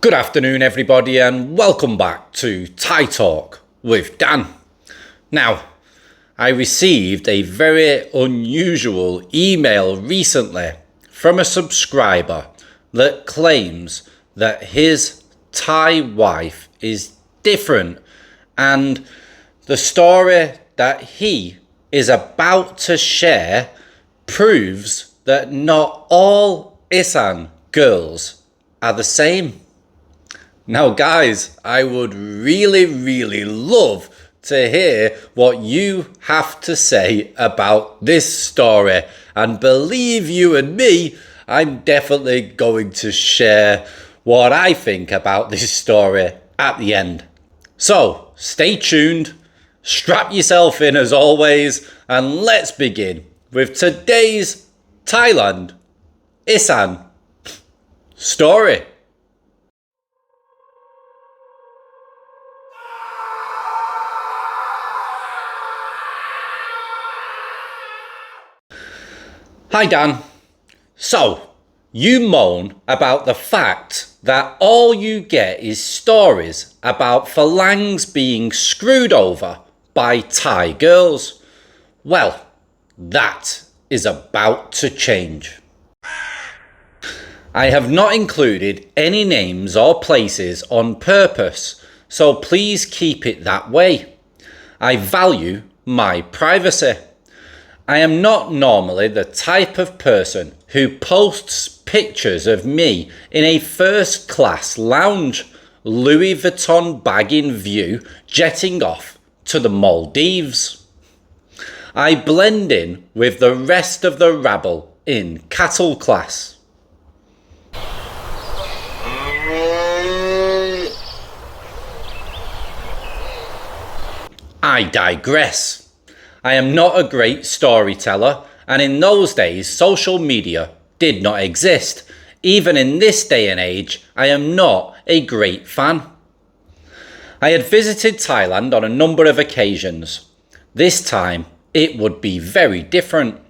Good afternoon, everybody, and welcome back to Thai Talk with Dan. Now, I received a very unusual email recently from a subscriber that claims that his Thai wife is different, and the story that he is about to share proves that not all Isaan girls are the same. Now, guys, I would really love to hear what you have to say about this story. And believe you and me, I'm definitely going to share what I think about this story at the end. So, stay tuned, strap yourself in as always, and let's begin with today's Thailand Isaan story. Hi Dan. So, you moan about the fact that all you get is stories about phalangs being screwed over by Thai girls. Well, that is about to change. I have not included any names or places on purpose, so please keep it that way. I value my privacy. I am not normally the type of person who posts pictures of me in a first-class lounge, Louis Vuitton bag in view, jetting off to the Maldives. I blend in with the rest of the rabble in cattle class. I digress. I am not a great storyteller, and in those days social media did not exist. Even in this day and age, I am not a great fan. I had visited Thailand on a number of occasions. This time, it would be very different.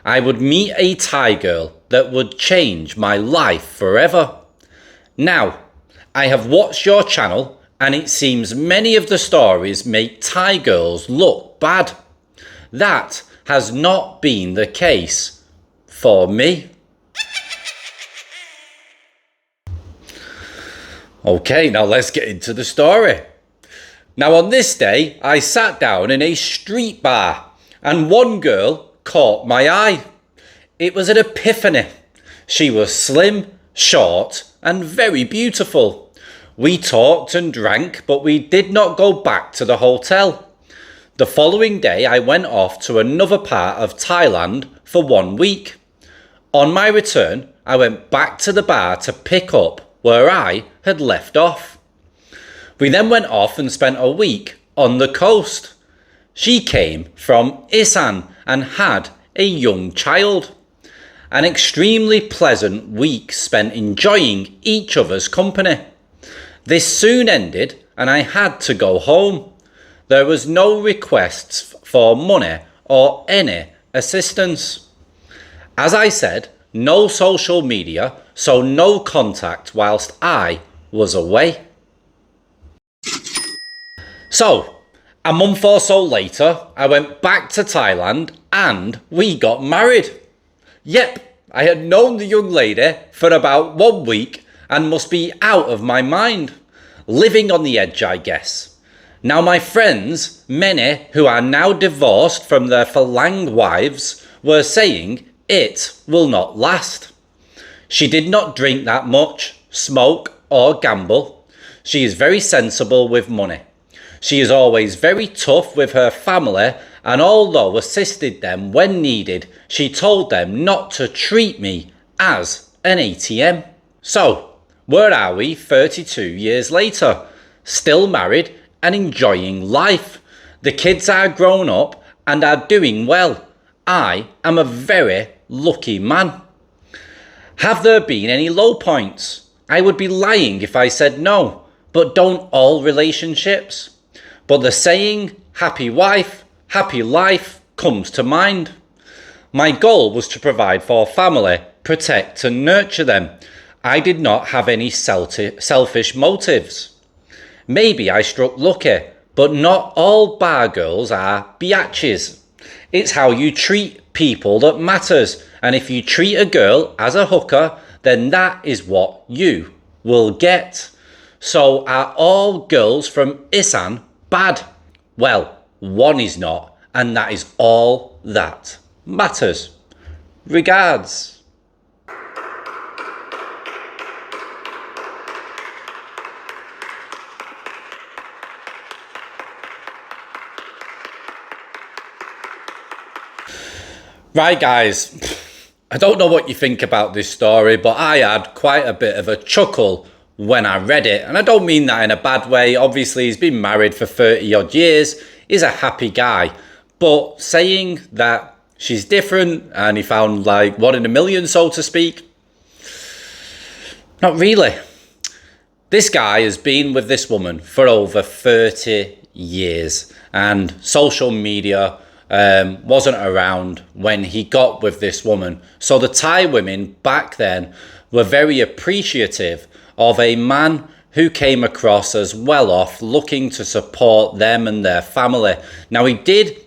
I would meet a Thai girl that would change my life forever. Now, I have watched your channel, and it seems many of the stories make Thai girls look bad. That has not been the case for me. Okay, now let's get into the story. Now on this day, I sat down in a street bar and one girl caught my eye. It was an epiphany. She was slim, short, and very beautiful. We talked and drank, but we did not go back to the hotel. The following day, I went off to another part of Thailand for 1 week. On my return, I went back to the bar to pick up where I had left off. We then went off and spent a week on the coast. She came from Isaan and had a young child. An extremely pleasant week spent enjoying each other's company. This soon ended and I had to go home. There was no requests for money or any assistance. As I said, no social media, so no contact whilst I was away. So, a month or so later, I went back to Thailand and we got married. Yep, I had known the young lady for about 1 week and must be out of my mind. Living on the edge, I guess. Now my friends, many who are now divorced from their phalang wives, were saying it will not last. She did not drink that much, smoke or gamble. She is very sensible with money. She is always very tough with her family, and although assisted them when needed, she told them not to treat me as an ATM. So, where are we 32 years later? Still married and enjoying life. The kids are grown up and are doing well. I am a very lucky man. Have there been any low points? I would be lying if I said no, but don't all relationships? But the saying, happy wife, happy life, comes to mind. My goal was to provide for family, protect and nurture them. I did not have any selfish motives. Maybe I struck lucky, but not all bar girls are biatches. It's how you treat people that matters, and if you treat a girl as a hooker, then that is what you will get. So are all girls from Isaan bad? Well, one is not, and that is all that matters. Regards. Right, guys, I don't know what you think about this story, but I had quite a bit of a chuckle when I read it. And I don't mean that in a bad way. Obviously, he's been married for 30 odd years. He's a happy guy. But saying that she's different and he found like one in a million, so to speak, not really. This guy has been with this woman for over 30 years, and social media wasn't around when he got with this woman. So the Thai women back then were very appreciative of a man who came across as well off, looking to support them and their family. Now, he did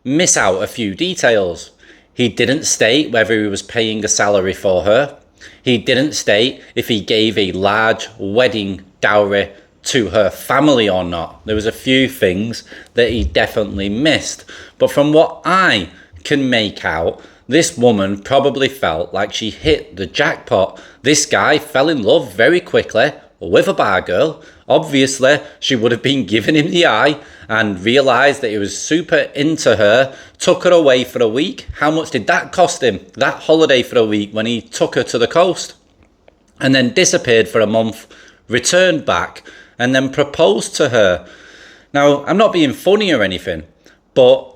miss out a few details. He didn't state whether he was paying a salary for her. He didn't state if he gave a large wedding dowry to her family or not. There was a few things that he definitely missed. But from what I can make out, this woman probably felt like she hit the jackpot. This guy fell in love very quickly with a bar girl. Obviously, she would have been giving him the eye and realised that he was super into her, took her away for a week. How much did that cost him? That holiday for a week when he took her to the coast, and then disappeared for a month, returned back, and then proposed to her. Now, I'm not being funny or anything, but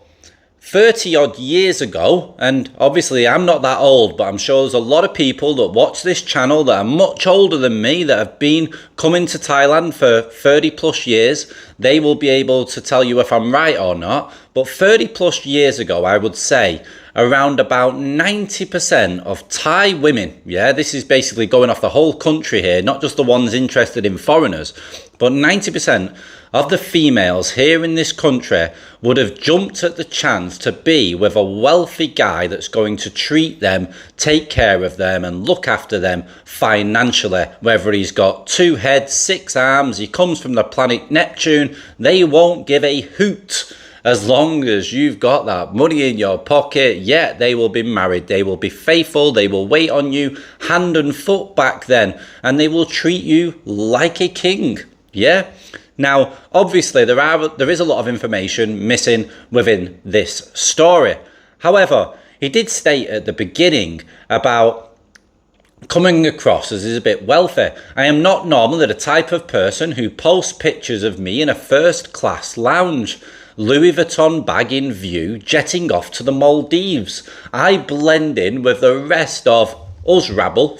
30 odd years ago, and obviously I'm not that old, but I'm sure there's a lot of people that watch this channel that are much older than me that have been coming to Thailand for 30 plus years. They will be able to tell you if I'm right or not. But 30 plus years ago, I would say around about 90% of Thai women, yeah, this is basically going off the whole country here, not just the ones interested in foreigners, but 90% of the females here in this country would have jumped at the chance to be with a wealthy guy that's going to treat them, take care of them and look after them financially. Whether he's got 2 heads, 6 arms, he comes from the planet Neptune, they won't give a hoot. As long as you've got that money in your pocket, yeah, they will be married. They will be faithful. They will wait on you hand and foot back then. And they will treat you like a king. Yeah? Now, obviously, there is a lot of information missing within this story. However, he did state at the beginning about coming across as is a bit wealthy. I am not normally the type of person who posts pictures of me in a first-class lounge, Louis Vuitton bag in view, jetting off to the Maldives. I blend in with the rest of us rabble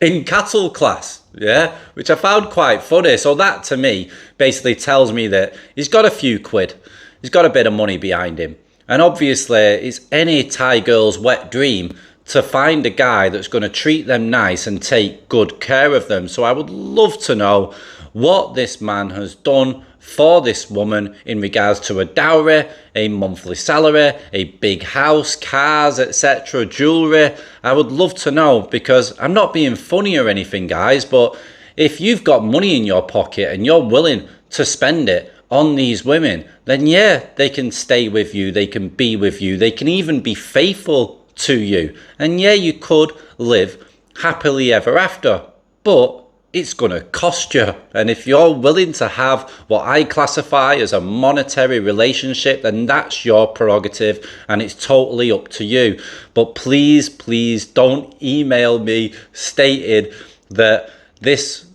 in cattle class, yeah, which I found quite funny. So that to me basically tells me that he's got a few quid, he's got a bit of money behind him, and obviously it's any Thai girl's wet dream to find a guy that's going to treat them nice and take good care of them. So I would love to know what this man has done for this woman in regards to a dowry, a monthly salary, a big house, cars, etc., jewellery. I would love to know, because I'm not being funny or anything, guys, but if you've got money in your pocket and you're willing to spend it on these women, then yeah, they can stay with you, they can be with you, they can even be faithful to you, and yeah, you could live happily ever after, but it's going to cost you. And if you're willing to have what I classify as a monetary relationship, then that's your prerogative and it's totally up to you. But please, please don't email me stated that this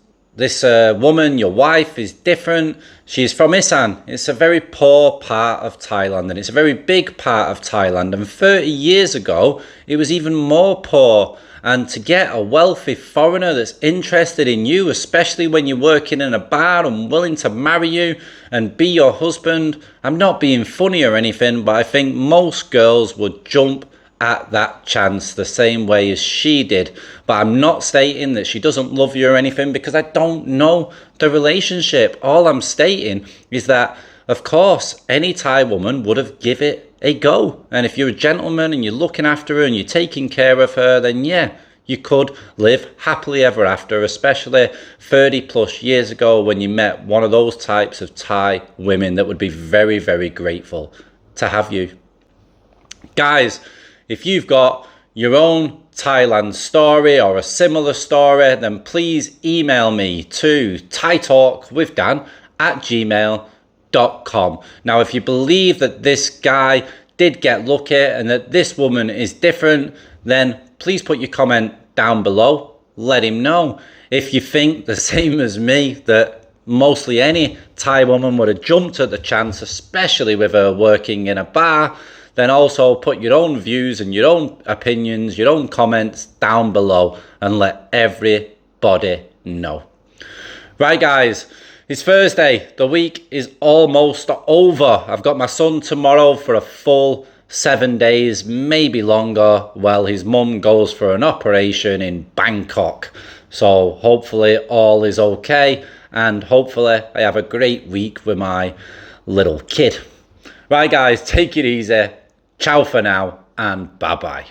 woman, your wife, is different. She's from Isaan. It's a very poor part of Thailand, and it's a very big part of Thailand. And 30 years ago, it was even more poor. And to get a wealthy foreigner that's interested in you, especially when you're working in a bar and willing to marry you and be your husband, I'm not being funny or anything, but I think most girls would jump at that chance the same way as she did. But I'm not stating that she doesn't love you or anything, because I don't know the relationship. All I'm stating is that, of course, any Thai woman would have give it a go. And if you're a gentleman and you're looking after her and you're taking care of her, then yeah, you could live happily ever after, especially 30 plus years ago when you met one of those types of Thai women that would be very, very grateful to have you. Guys, if you've got your own Thailand story or a similar story, then please email me to thaitalkwithdan@gmail.com. Now, if you believe that this guy did get lucky and that this woman is different, then please put your comment down below. Let him know. If you think the same as me, that mostly any Thai woman would have jumped at the chance, especially with her working in a bar, then also put your own views and your own opinions, your own comments down below and let everybody know. Right, guys, it's Thursday. The week is almost over. I've got my son tomorrow for a full 7 days, maybe longer, while his mum goes for an operation in Bangkok. So hopefully all is okay, and hopefully I have a great week with my little kid. Right, guys, take it easy. Ciao for now, and bye-bye.